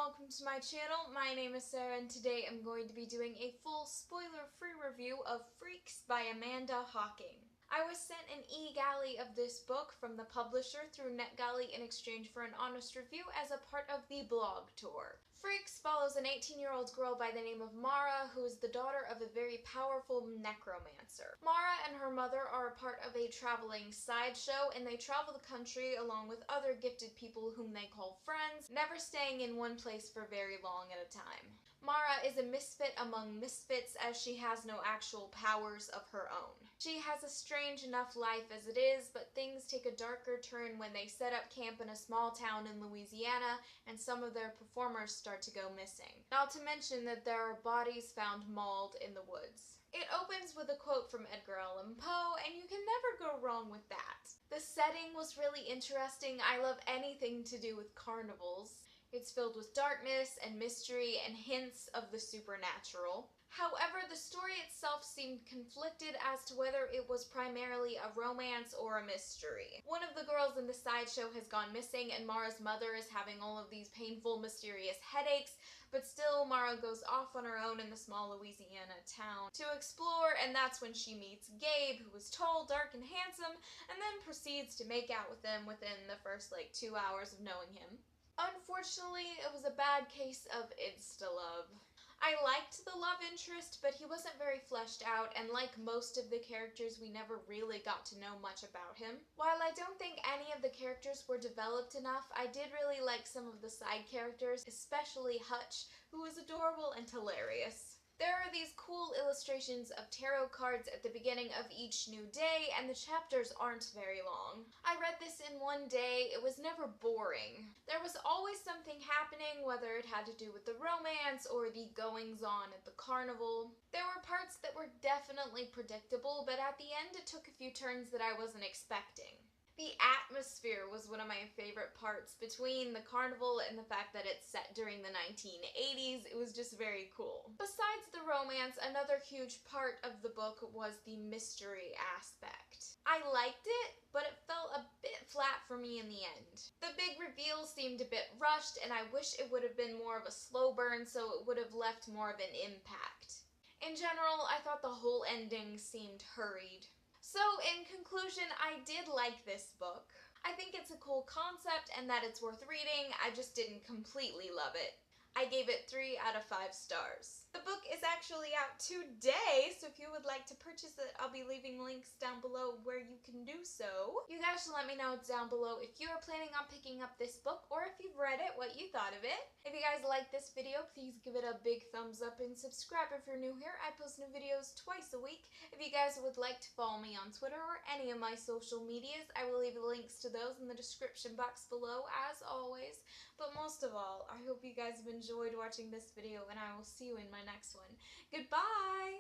welcome to my channel. My name is Sarah and today I'm going to be doing a full spoiler-free review of Freaks by Amanda Hocking. I was sent an e-galley of this book from the publisher through NetGalley in exchange for an honest review as a part of the blog tour. Freaks follows an 18-year-old girl by the name of Mara, who is the daughter of a very powerful necromancer. Mara and her mother are a part of a traveling sideshow, and they travel the country along with other gifted people whom they call friends, never staying in one place for very long at a time. Mara is a misfit among misfits as she has no actual powers of her own. She has a strange enough life as it is, but things take a darker turn when they set up camp in a small town in Louisiana and some of their performers start to go missing. Not to mention that there are bodies found mauled in the woods. It opens with a quote from Edgar Allan Poe, and you can never go wrong with that. The setting was really interesting. I love anything to do with carnivals. It's filled with darkness and mystery and hints of the supernatural. However, the story itself seemed conflicted as to whether it was primarily a romance or a mystery. One of the girls in the sideshow has gone missing and Mara's mother is having all of these painful, mysterious headaches, but still Mara goes off on her own in the small Louisiana town to explore, and that's when she meets Gabe, who is tall, dark, and handsome, and then proceeds to make out with him within the first 2 hours of knowing him. Unfortunately, it was a bad case of insta-love. I liked the love interest, but he wasn't very fleshed out, and like most of the characters, we never really got to know much about him. While I don't think any of the characters were developed enough, I did really like some of the side characters, especially Hutch, who was adorable and hilarious. There are these cool illustrations of tarot cards at the beginning of each new day, and the chapters aren't very long. I read this in one day. It was never boring. There was always something happening, whether it had to do with the romance or the goings-on at the carnival. There were parts that were definitely predictable, but at the end it took a few turns that I wasn't expecting. The atmosphere was one of my favorite parts. Between the carnival and the fact that it's set during the 1980s, it was just very cool. Besides the romance, another huge part of the book was the mystery aspect. I liked it, but it felt a bit flat for me in the end. The big reveal seemed a bit rushed, and I wish it would have been more of a slow burn so it would have left more of an impact. In general, I thought the whole ending seemed hurried. So, in conclusion, I did like this book. I think it's a cool concept and that it's worth reading. I just didn't completely love it. I gave it 3 out of 5 stars. The book is actually out today, so if you would like to purchase it, I'll be leaving links down below where you can do so. You guys should let me know down below if you are planning on picking up this book or if you've read it, what you thought of it. If you guys like this video, please give it a big thumbs up and subscribe if you're new here. I post new videos twice a week. If you guys would like to follow me on Twitter or any of my social medias, I will leave the links to those in the description box below as always. But most of all, I hope you guys have enjoyed watching this video and I will see you in my next one. Goodbye!